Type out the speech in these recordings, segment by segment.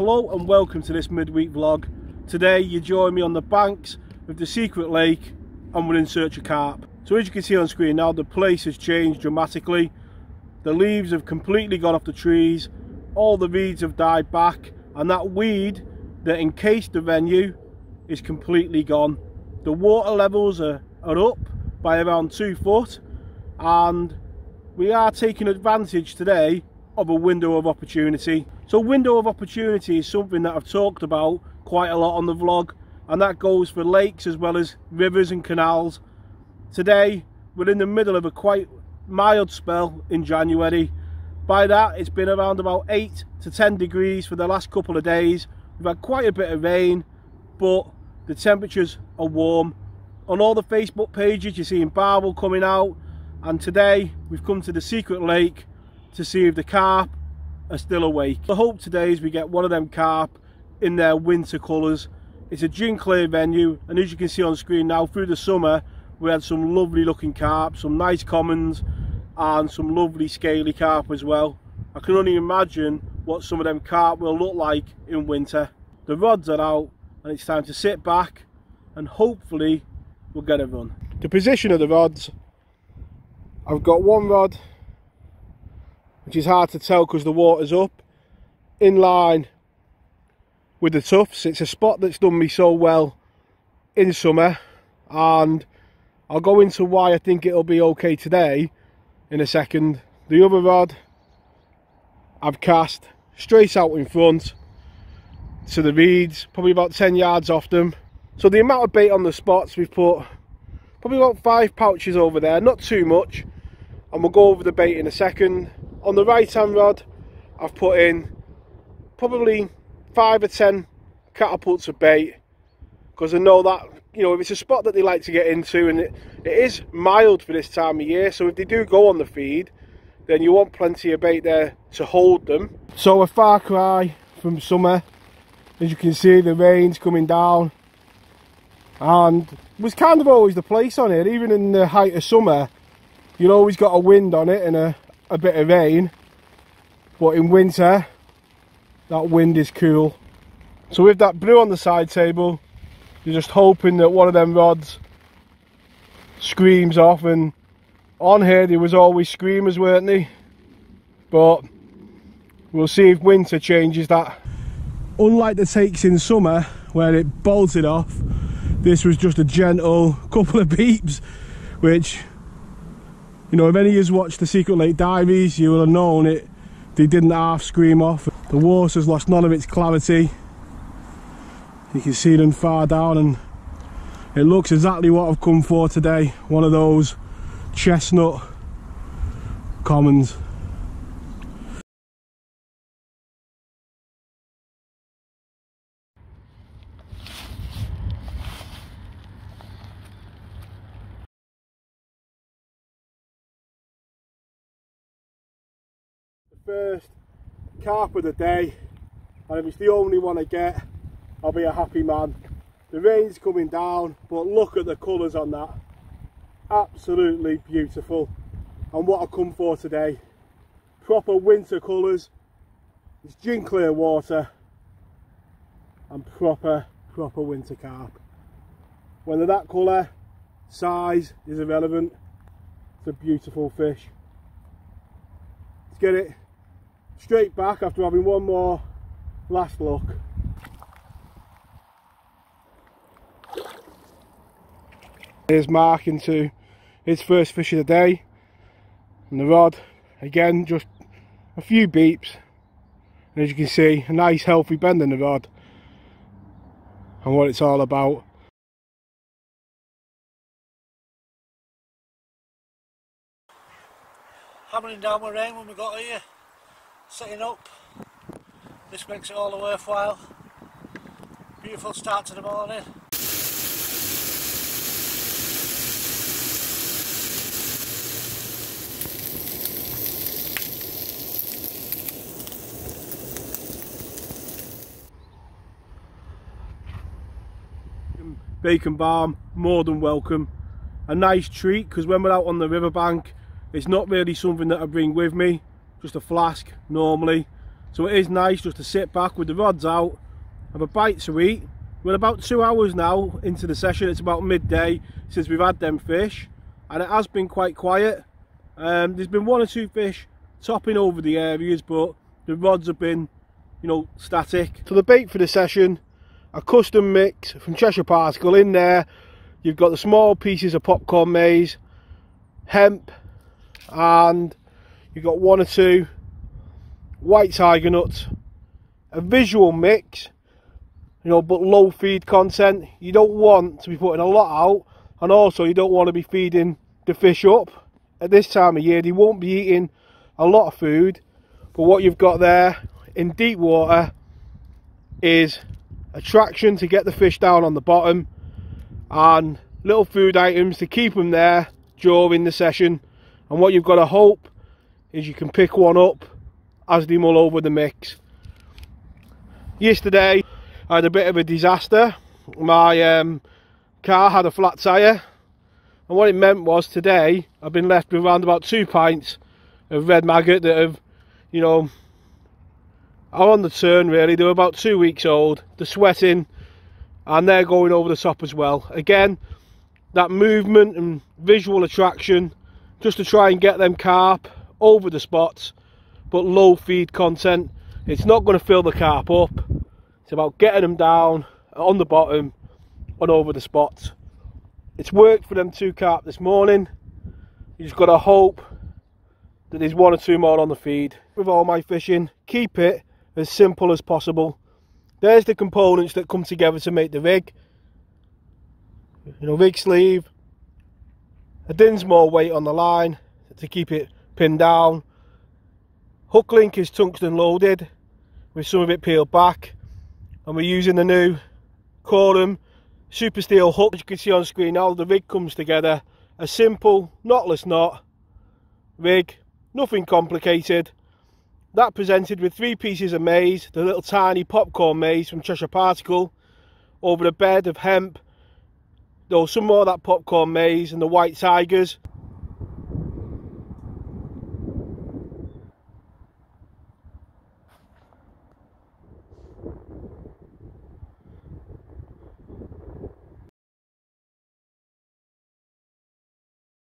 Hello and welcome to this midweek vlog. Today you join me on the banks of the secret lake and we're in search of carp. So as you can see on screen now, the place has changed dramatically. The leaves have completely gone off the trees, all the reeds have died back, and that weed that encased the venue is completely gone. The water levels are up by around 2 foot, and we are taking advantage today of a window of opportunity. So window of opportunity is something that I've talked about quite a lot on the vlog, and that goes for lakes as well as rivers and canals. Today we're in the middle of a quite mild spell in January. By that, it's been around about 8 to 10 degrees for the last couple of days. We've had quite a bit of rain, but the temperatures are warm. On all the Facebook pages you're seeing barbel coming out, and today we've come to the secret lake to see if the carp are still awake. The hope today is we get one of them carp in their winter colours. It's a gin clear venue, and as you can see on screen now, through the summer we had some lovely looking carp, some nice commons and some lovely scaly carp as well. I can only imagine what some of them carp will look like in winter. The rods are out and it's time to sit back and hopefully we'll get a run. The position of the rods, I've got one rod which is hard to tell because the water's up, in line with the tufts. It's a spot that's done me so well in summer, and I'll go into why I think it'll be okay today in a second. The other rod I've cast straight out in front to the reeds, probably about 10 yards off them. So the amount of bait on the spots, we've put probably about 5 pouches over there, not too much, and we'll go over the bait in a second. On the right hand rod I've put in probably 5 or 10 catapults of bait, because I know that, you know, if it's a spot that they like to get into, and it is mild for this time of year, so if they do go on the feed then you want plenty of bait there to hold them. So a far cry from summer. As you can see, the rain's coming down, and it was kind of always the place on it. Even in the height of summer you've always got a wind on it and a bit of rain, but in winter that wind is cool. So with that blue on the side table, you're just hoping that one of them rods screams off, and on here there was always screamers, weren't they? But we'll see if winter changes that. Unlike the takes in summer where it bolted off, this was just a gentle couple of beeps, which, you know, if any of you watched the Secret Lake Diaries, you will have known it. They didn't half scream off. The water's lost none of its clarity. You can see them far down, and it looks exactly what I've come for today. One of those chestnut commons. First carp of the day, and if it's the only one I get, I'll be a happy man. The rain's coming down, but look at the colours on that. Absolutely beautiful. And what I come for today, proper winter colours. It's gin clear water and proper winter carp. When they're that colour, size is irrelevant. It's a beautiful fish. Let's get it straight back after having one more last look. Here's Mark into his first fish of the day, and the rod again just a few beeps, and as you can see, a nice healthy bend in the rod and what it's all about. Hammering down with rain when we got here, setting up. This makes it all the worthwhile. Beautiful start to the morning. Bacon balm, more than welcome. A nice treat, because when we're out on the riverbank, it's not really something that I bring with me, just a flask normally, So it is nice just to sit back with the rods out, have a bite to eat. We're about 2 hours now into the session. It's about midday since we've had them fish, and it has been quite quiet. There's been 1 or 2 fish topping over the areas, but the rods have been, you know, static. So the bait for the session, a custom mix from Cheshire Particle. In there you've got the small pieces of popcorn maize, hemp, and you've got 1 or 2 white tiger nuts. A visual mix, you know, but low feed content. You don't want to be putting a lot out, and also you don't want to be feeding the fish up. At this time of year they won't be eating a lot of food, but what you've got there in deep water is attraction to get the fish down on the bottom, and little food items to keep them there during the session. And what you've got to hope is you can pick one up as they mull over the mix. Yesterday I had a bit of a disaster. My car had a flat tyre, and what it meant was today I've been left with around about 2 pints of red maggot that have, you know, are on the turn really. They're about 2 weeks old, they're sweating, and they're going over the top as well. Again, that movement and visual attraction just to try and get them carp over the spots, but low feed content. It's not going to fill the carp up. It's about getting them down on the bottom and over the spots. It's worked for them 2 carp this morning. You just got to hope that there's 1 or 2 more on the feed. With all my fishing, keep it as simple as possible. There's the components that come together to make the rig. You know, rig sleeve, a Dinsmore weight on the line to keep it pinned down. Hook link is tungsten loaded with some of it peeled back, and we're using the new Carp super steel hook. As you can see on screen now, the rig comes together. A simple knotless knot rig, nothing complicated. That presented with 3 pieces of maize, the little tiny popcorn maize from Cheshire Particle, over a bed of hemp, though some more of that popcorn maize, and the white tigers.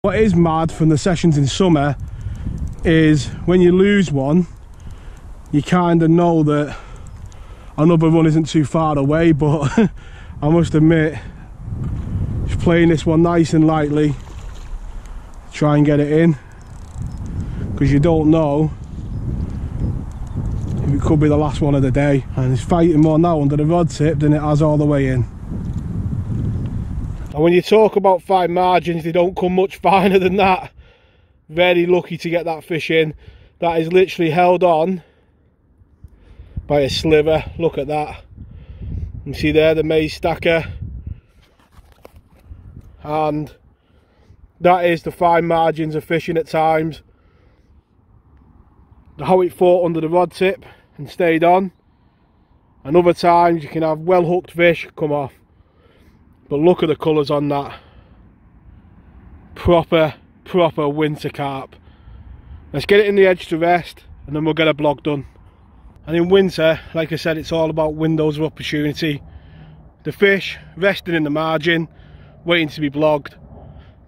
What is mad from the sessions in summer is when you lose one, you kind of know that another run isn't too far away, but I must admit, just playing this one nice and lightly, try and get it in, because you don't know if it could be the last one of the day, and it's fighting more now under the rod tip than it has all the way in. And when you talk about fine margins, they don't come much finer than that. Very lucky to get that fish in. That is literally held on by a sliver. Look at that. You see there the maize stacker, and that is the fine margins of fishing at times. How it fought under the rod tip and stayed on, and other times you can have well hooked fish come off. But look at the colours on that. Proper winter carp. Let's get it in the edge to rest, and then we'll get a blog done. And in winter, like I said, it's all about windows of opportunity. The fish resting in the margin, waiting to be blogged.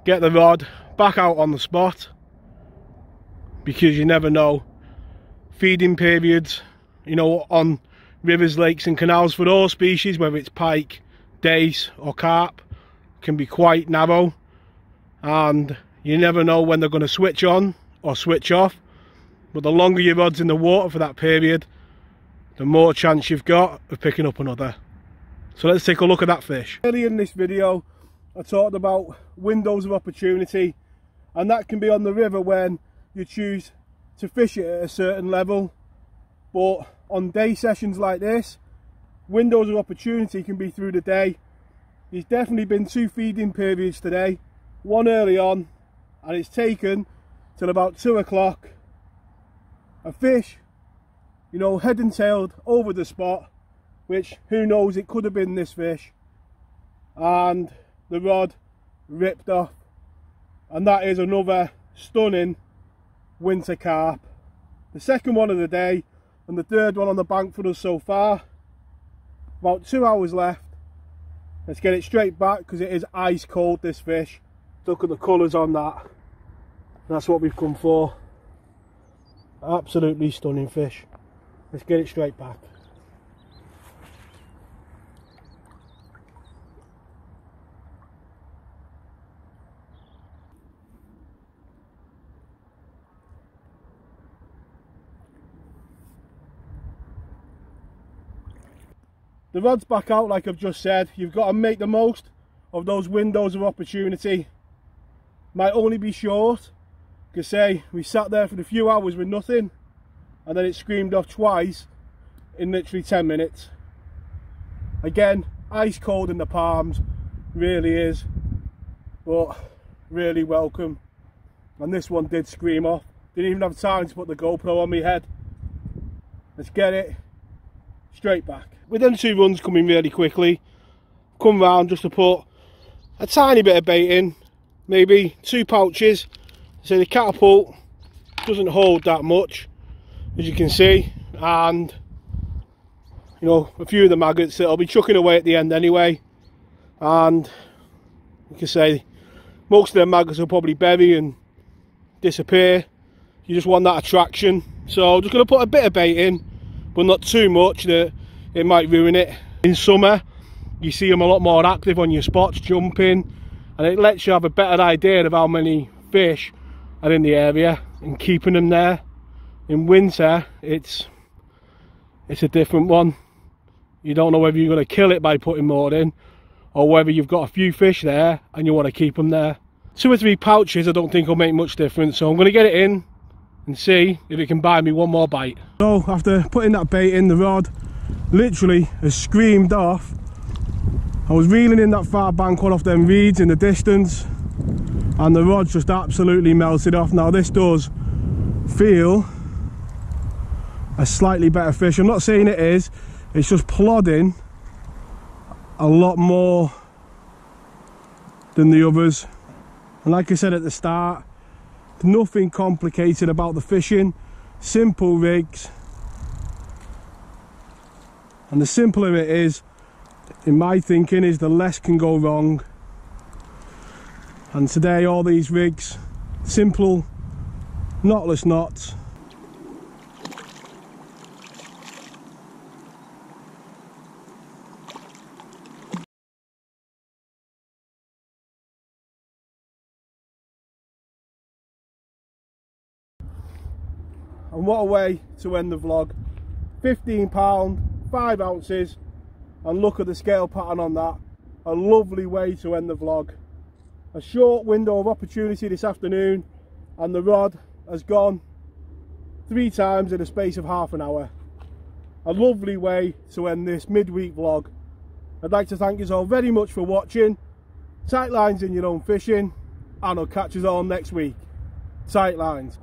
Get the rod back out on the spot, because you never know. Feeding periods, you know, on rivers, lakes and canals for all species, whether it's pike, dace or carp, can be quite narrow, and you never know when they're going to switch on or switch off. But the longer your rod's in the water for that period, the more chance you've got of picking up another. So let's take a look at that fish. Earlier in this video I talked about windows of opportunity, and that can be on the river when you choose to fish it at a certain level. But on day sessions like this, windows of opportunity can be through the day. There's definitely been 2 feeding periods today, one early on, and it's taken till about 2 o'clock. A fish, you know, head and tailed over the spot, which who knows, it could have been this fish, and the rod ripped off. And that is another stunning winter carp. The second one of the day, and the third one on the bank for us so far. About 2 hours left. Let's get it straight back because it is ice cold, this fish. Look at the colours on that. That's what we've come for. Absolutely stunning fish. Let's get it straight back. The rod's back out like I've just said. You've got to make the most of those windows of opportunity. Might only be short, because say we sat there for a few hours with nothing and then it screamed off twice in literally 10 minutes. Again, ice cold in the palms, really is, but really welcome. And this one did scream off. Didn't even have time to put the GoPro on my head. Let's get it straight back. With them 2 runs coming really quickly, come round just to put a tiny bit of bait in, maybe 2 pouches. So the catapult doesn't hold that much, as you can see, and you know, a few of the maggots that I'll be chucking away at the end anyway. And you can say most of the maggots will probably bury and disappear. You just want that attraction, so I'm just going to put a bit of bait in, but not too much that it might ruin it. In summer you see them a lot more active on your spots, jumping, and it lets you have a better idea of how many fish are in the area and keeping them there. In winter it's a different one. You don't know whether you're going to kill it by putting more in, or whether you've got a few fish there and you want to keep them there. 2 or 3 pouches I don't think will make much difference, so I'm going to get it in and see if it can buy me one more bite. So after putting that bait in, the rod literally has screamed off. I was reeling in that far bank one off them reeds in the distance, and the rod's just absolutely melted off. Now this does feel a slightly better fish. I'm not saying it is, it's just plodding a lot more than the others. And like I said at the start, nothing complicated about the fishing, simple rigs. And the simpler it is, in my thinking, is the less can go wrong. And today all these rigs, simple knotless knots. And what a way to end the vlog. £15, 5 ounces, and look at the scale pattern on that. A lovely way to end the vlog. A short window of opportunity this afternoon, and the rod has gone 3 times in the space of half an hour. A lovely way to end this midweek vlog. I'd like to thank you all very much for watching. Tight lines in your own fishing, and I'll catch you all next week. Tight lines.